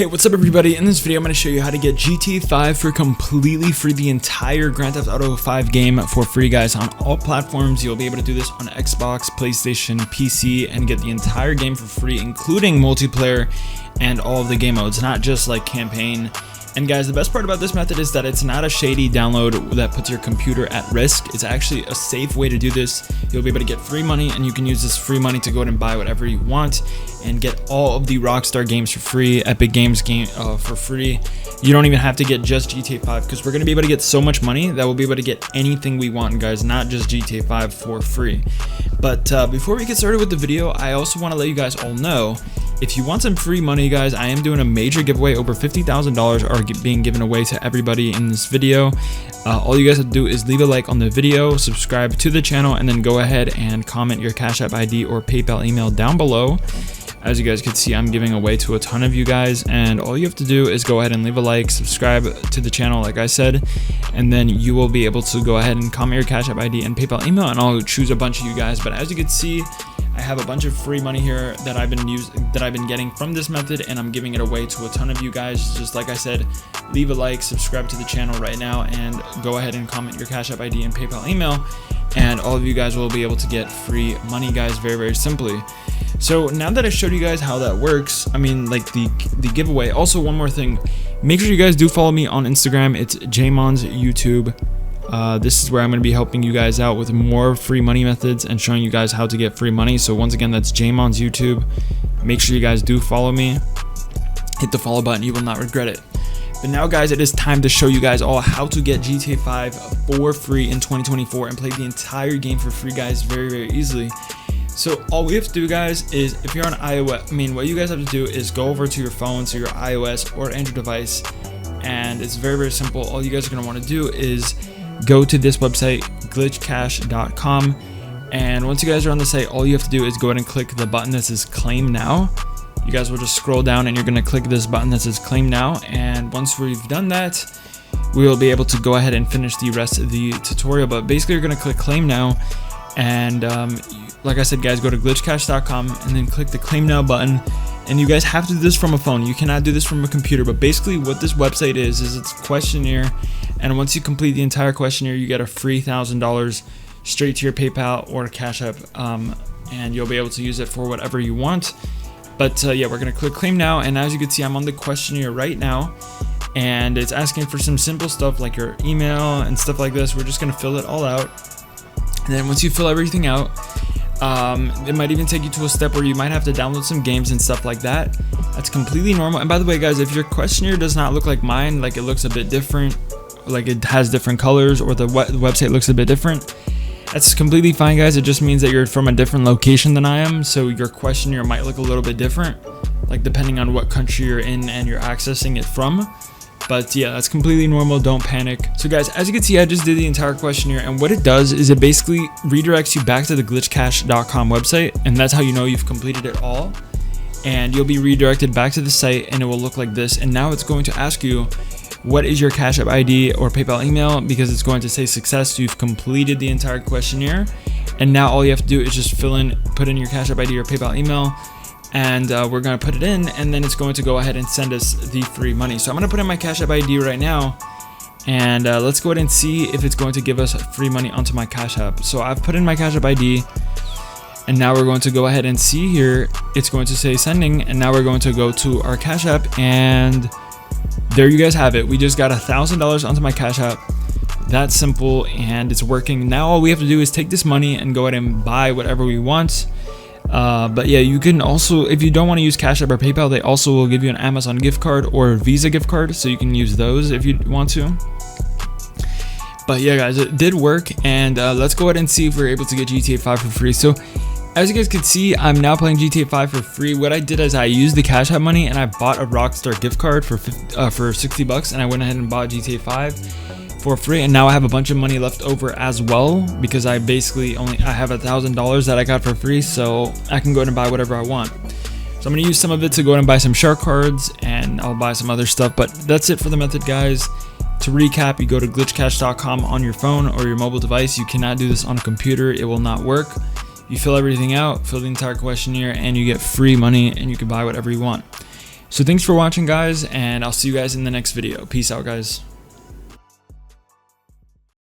Hey, what's up everybody? In this video I'm going to show you how to get GTA 5 for completely free, the entire Grand Theft Auto 5 game for free, guys, on all platforms. You'll be able to do this on Xbox, PlayStation, PC, and get the entire game for free, including multiplayer and all of the game modes, not just like campaign. And guys, the best part about this method is that it's not a shady download that puts your computer at risk. It's actually a safe way to do this. You'll be able to get free money, and you can use this free money to go ahead and buy whatever you want and get all of the Rockstar games for free, Epic Games for free. You don't even have to get just GTA 5 because we're going to be able to get so much money that we'll be able to get anything we want, guys, not just GTA 5 for free. But before we get started with the video, I also want to let you guys all know, if you want some free money, guys, I am doing a major giveaway. Over $50,000 are being given away to everybody in this video. All you guys have to do is leave a like on the video, subscribe to the channel, and then go ahead and comment your Cash App ID or PayPal email down below. As you guys can see, I'm giving away to a ton of you guys, and all you have to do is go ahead and leave a like, subscribe to the channel like I said, and then you will be able to go ahead and comment your Cash App ID and PayPal email, and I'll choose a bunch of you guys. But as you can see, I have a bunch of free money here that I've been getting from this method, and I'm giving it away to a ton of you guys. Just like I said, leave a like, subscribe to the channel right now, and go ahead and comment your Cash App ID and PayPal email, and all of you guys will be able to get free money, guys, very simply. So now that I showed you guys how that works, I mean, like the giveaway. Also, one more thing, make sure you guys do follow me on Instagram. It's Jmon's YouTube. This is where I'm going to be helping you guys out with more free money methods and showing you guys how to get free money. So once again, that's Jmon's YouTube. Make sure you guys do follow me. Hit the follow button, you will not regret it. But now, guys, it is time to show you guys all how to get GTA 5 for free in 2024 and play the entire game for free, guys, very easily. So all we have to do, guys, is if you're on iOS, what you guys have to do is go over to your phone, so your iOS or Android device, and it's very simple. All you guys are going to want to do is go to this website, glitchcash.com, and once you guys are on the site, all you have to do is go ahead and click the button that says claim now. You guys will just scroll down and you're going to click this button that says claim now, and once we've done that, we will be able to go ahead and finish the rest of the tutorial. But basically, you're going to click claim now, and like I said, guys, go to glitchcash.com and then click the claim now button. And you guys have to do this from a phone. You cannot do this from a computer. But basically what this website is it's a questionnaire, and once you complete the entire questionnaire, you get a free $1,000 straight to your PayPal or Cash App, and you'll be able to use it for whatever you want. But yeah, we're gonna click claim now, and as you can see, I'm on the questionnaire right now, and it's asking for some simple stuff like your email and stuff like this. We're just gonna fill it all out, and then once you fill everything out, it might even take you to a step where you might have to download some games and stuff like that. That's completely normal. And by the way, guys, if your questionnaire does not look like mine, like it looks a bit different, like it has different colors, or the website looks a bit different, that's completely fine, guys. It just means that you're from a different location than I am, so your questionnaire might look a little bit different, like depending on what country you're in and you're accessing it from. But yeah, that's completely normal, don't panic. So guys, as you can see, I just did the entire questionnaire, and what it does is it basically redirects you back to the glitchcash.com website, and that's how you know you've completed it all. And you'll be redirected back to the site, and it will look like this. And now it's going to ask you, what is your Cash App ID or PayPal email, because it's going to say success. So you've completed the entire questionnaire, and now all you have to do is just put in your Cash App ID or PayPal email, and we're going to put it in, and then it's going to go ahead and send us the free money. So I'm going to put in my Cash App ID right now, and let's go ahead and see if it's going to give us free money onto my Cash App. So I've put in my Cash App ID, and now we're going to go ahead and see here, it's going to say sending, and now we're going to go to our Cash App, and there you guys have it. We just got $1,000 onto my Cash App. That's simple, and it's working. Now all we have to do is take this money and go ahead and buy whatever we want. But yeah, you can also, if you don't want to use Cash App or PayPal, they also will give you an Amazon gift card or Visa gift card, so you can use those if you want to. But yeah, guys, it did work, and let's go ahead and see if we're able to get GTA 5 for free. So as you guys can see, I'm now playing GTA 5 for free. What I did is I used the Cash App money, and I bought a Rockstar gift card for $60, and I went ahead and bought GTA 5 for free, and now I have a bunch of money left over as well, because I have $1,000 that I got for free, so I can go ahead and buy whatever I want. So I'm going to use some of it to go ahead and buy some shark cards, and I'll buy some other stuff. But that's it for the method, guys. To recap, you go to glitchcash.com on your phone or your mobile device. You cannot do this on a computer, it will not work. You fill everything out, fill the entire questionnaire, and you get free money, and you can buy whatever you want. So thanks for watching, guys, and I'll see you guys in the next video. Peace out, guys.